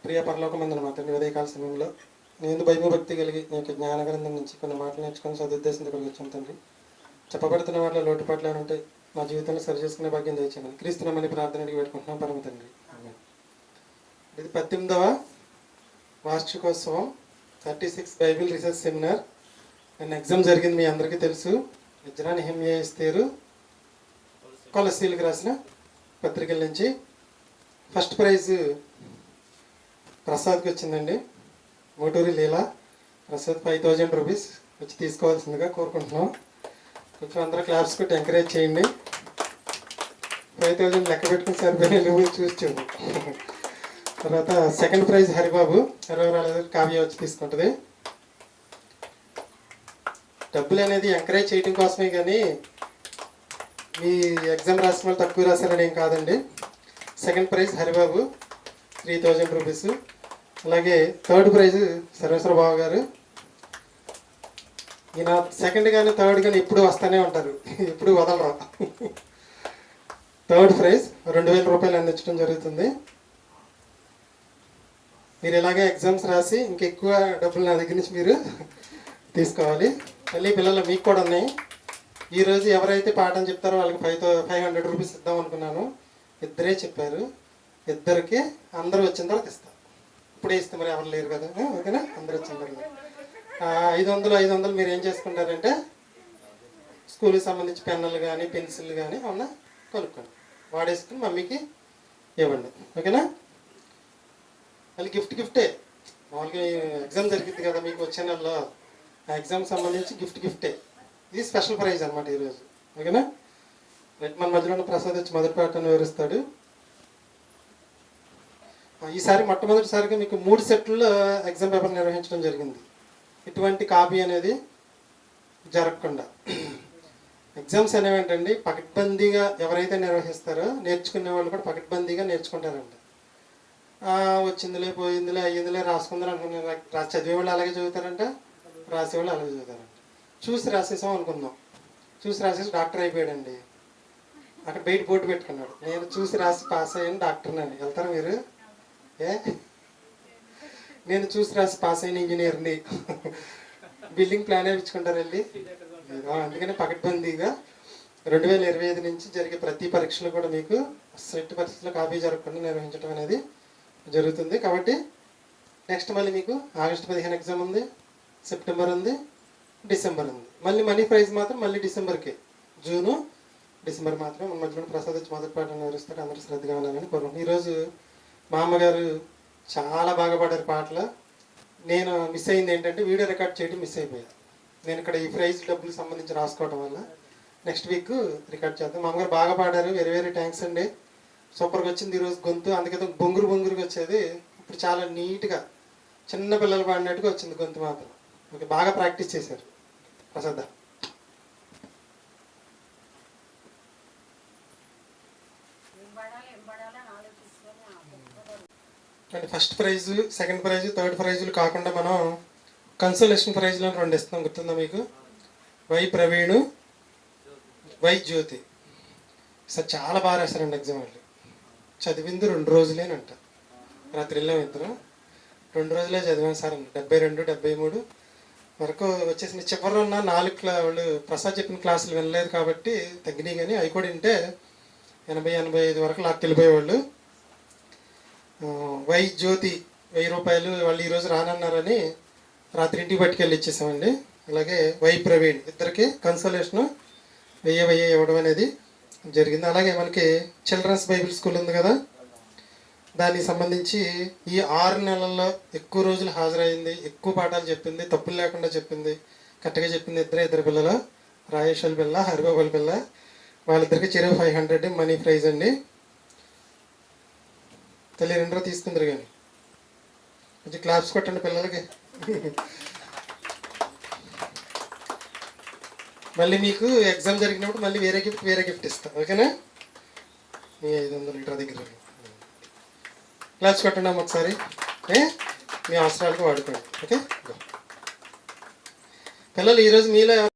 ప్రియ పరలోకమందున మా తండ్రి ఉదయకాల సమయంలో నేను భయభక్తి కలిగి నీ యొక్క జ్ఞానగ్రంథం నుంచి కొన్ని మాటలు నేర్చుకొని సదుద్దేశంతో కలిగి వచ్చాను తండ్రి. చెప్పబడుతున్న వాటిలో లోటుపాట్లు ఉంటే మా జీవితంలో సరి చేసుకునే భాగ్యం దయచేయమని క్రీస్తునామని ప్రార్థన అడిగి పెట్టుకుంటున్నాం పరమ తండ్రి. ఇది 18వ వార్షికోత్సవం 36 బైబిల్ రీసెర్చ్ సెమినార్. నిన్న ఎగ్జామ్ జరిగింది, మీ అందరికీ తెలుసు. ఎజ్రా నెహెమ్యా ఎస్తేరు కొలసీలకు రాసిన పత్రికల నుంచి ఫస్ట్ ప్రైజ్ ప్రసాద్కి వచ్చిందండి. మోటూరి లీలా ప్రసాద్ 5000 రూపీస్ వచ్చి తీసుకోవాల్సిందిగా కోరుకుంటున్నాం. కొంచెం అందరూ క్లాప్స్ కొట్టి ఎంకరేజ్ చేయండి. 5000 లెక్క పెట్టుకుని సరిపోయిన నువ్వు చూసి చూడు. తర్వాత సెకండ్ ప్రైజ్ హరిబాబు 20 కావ్య వచ్చి తీసుకుంటుంది. డబ్బులు అనేది ఎంకరేజ్ చేయడం కోసమే కానీ మీ ఎగ్జామ్ రాసిన వాళ్ళు తక్కువ రాశారని ఏం కాదండి. Second prize Haribabu 3000 rupees. అలాగే థర్డ్ ప్రైజ్ సర్వేశ్వర బాబు గారు. ఈయన సెకండ్ కానీ థర్డ్ కానీ ఎప్పుడు వస్తూనే ఉంటారు, ఎప్పుడు వదలరు. థర్డ్ ప్రైజ్ 2000 రూపాయలు అందించడం జరుగుతుంది. మీరు ఇలాగే ఎగ్జామ్స్ రాసి ఇంకెక్కువ డబ్బులు నా దగ్గర నుంచి మీరు తీసుకోవాలి. మళ్ళీ పిల్లలు మీకు కూడా ఉన్నాయి. ఈరోజు ఎవరైతే పాఠం చెప్తారో వాళ్ళకి 500 రూపీస్ ఇద్దాం అనుకున్నాను. ఇద్దరే చెప్పారు. ఇద్దరికి అందరూ వచ్చిన తర్వాత ఇస్తాం. ఇప్పుడే ఇస్తే మరి ఎవరు లేరు కదా, ఓకేనా? అందరూ వచ్చిన తర్వాత 500 మీరు ఏం చేసుకుంటారంటే స్కూల్కి సంబంధించి పెన్నులు కానీ పెన్సిల్ కానీ ఏమన్నా కొనుక్కోండి, వాడేసుకుని మమ్మీకి ఇవ్వండి, ఓకేనా? మళ్ళీ గిఫ్టే. మామూలుగా ఎగ్జామ్ జరిగింది కదా మీకు వచ్చే నెలలో, ఆ ఎగ్జామ్కి సంబంధించి గిఫ్టే. ఇది స్పెషల్ ప్రైజ్ అనమాట ఈరోజు, ఓకేనా? మన మధ్యలో ఉన్న ప్రసాద్ వచ్చి మొదటి పాఠాన్ని వివరిస్తాడు. ఈసారి మొట్టమొదటిసారిగా మీకు 3 సెట్లలో ఎగ్జామ్ పేపర్ నిర్వహించడం జరిగింది. ఇటువంటి కాపీ అనేది జరగకుండా. ఎగ్జామ్స్ అనేవి ఏంటండి పకడ్బందీగా ఎవరైతే నిర్వహిస్తారో నేర్చుకునే వాళ్ళు కూడా పకడ్బందీగా నేర్చుకుంటారంట. వచ్చిందిలే పోయిందిలే అయ్యిందిలే రాసుకుందని అనుకున్నారు. చదివేవాళ్ళు అలాగే చదువుతారంట, రాసేవాళ్ళు అలాగే చదువుతారంట. చూసి రాసేసాం అనుకుందాం. చూసి రాసేసి డాక్టర్ అయిపోయాడండి. అక్కడ బయట బోర్డు పెట్టుకున్నాడు, నేను చూసి రాసి పాస్ అయ్యాను డాక్టర్ని అని. వెళ్తారా మీరు? నేను చూసి రాసి పాస్ అయిన ఇంజనీర్ని. బిల్డింగ్ ప్లాన్ వేయించుకుంటారు వెళ్ళి. అందుకని పకడ్బందీగా 2025 నుంచి జరిగే ప్రతి పరీక్షలు కూడా మీకు సెట్ పరిస్థితుల్లో కాపీ జరగకుండా నిర్వహించడం అనేది జరుగుతుంది. కాబట్టి నెక్స్ట్ మళ్ళీ మీకు ఆగస్టు 15 ఎగ్జామ్ ఉంది, సెప్టెంబర్ ఉంది, డిసెంబర్ ఉంది. మళ్ళీ మనీ ప్రైజ్ మాత్రం మళ్ళీ డిసెంబర్కే, జూను డిసెంబర్ మాత్రం. మన మధ్యలో ప్రసాద్ వచ్చి మొదటి పాఠం వివరిస్తాడు. అందరూ శ్రద్ధగా ఉన్నారని కోరుకుంటున్నాను. ఈరోజు మా అమ్మగారు చాలా బాగా పాడారు పాటలు. నేను మిస్ అయింది ఏంటంటే వీడియో రికార్డ్ చేయడం మిస్ అయిపోయాను. నేను ఇక్కడ ఈ ప్రైజ్ డబ్బులకు సంబంధించి రాసుకోవడం వల్ల నెక్స్ట్ వీక్ రికార్డ్ చేద్దాం. మా అమ్మగారు బాగా పాడారు. వెరీ థ్యాంక్స్ అండి. సూపర్గా వచ్చింది ఈరోజు గొంతు. అందుకే బొంగురుగా వచ్చేది. ఇప్పుడు చాలా నీట్గా చిన్న పిల్లలు పాడినట్టుగా వచ్చింది గొంతు మాత్రం. ఓకే, బాగా ప్రాక్టీస్ చేశారు. ప్రసాద్ అంటే first prize, second prize, third ప్రైజులు కాకుండా మనం కన్సోలేషన్ ప్రైజ్లో 2 ఇస్తున్నాం. గుర్తుందా మీకు? Y Praveen, Y Jyothi. Sir చాలా బాగా రాశారండి ఎగ్జామ్. వాళ్ళు చదివింది 2 రోజులేనంట. రాత్రి వెళ్ళాం ఇద్దరు, 2 రోజులే చదివాం సార్. 72, 73 వరకు వచ్చేసింది. చివరిలో ఉన్న 4 వాళ్ళు ప్రసాద్ చెప్పిన క్లాసులు వినలేదు కాబట్టి తగ్గినాయి. కానీ అవి కూడా వింటే 80-85 వరకు లాక్కెళ్ళిపోయేవాళ్ళు. వై జ్యోతి 1000 రూపాయలు వాళ్ళు ఈరోజు రానన్నారని రాత్రి ఇంటికి పట్టుకెళ్ళి ఇచ్చేసామండి. అలాగే వై ప్రవీణ్ ఇద్దరికి కన్సోలేషను 1000 ఇవ్వడం అనేది జరిగింది. అలాగే మనకి చిల్డ్రన్స్ బైబిల్ స్కూల్ ఉంది కదా, దానికి సంబంధించి ఈ 6 నెలల్లో ఎక్కువ రోజులు హాజరైంది, ఎక్కువ పాఠాలు చెప్పింది, తప్పులు లేకుండా చెప్పింది, కరెక్ట్గా చెప్పింది ఇద్దరు పిల్లలు, రాయేష్ వాళ్ళ పిల్ల, హరిబాబు వాళ్ళ పిల్ల. వాళ్ళిద్దరికి చెరువు 500 మనీ ప్రైజ్ అండి. తల్లి 2 తీసుకుందరు కానీ కొంచెం క్లాప్స్ కొట్టండి పిల్లలకి. మళ్ళీ మీకు ఎగ్జామ్ జరిగినప్పుడు మళ్ళీ వేరే గిఫ్ట్ ఇస్తాం, ఓకేనా? మీ 500 లీటర్ దగ్గర క్లాప్స్ కొట్టండి అమ్మ ఒకసారి. మీ అవసరాలకు వాడుకోండి, ఓకే? పిల్లలు ఈరోజు మీలో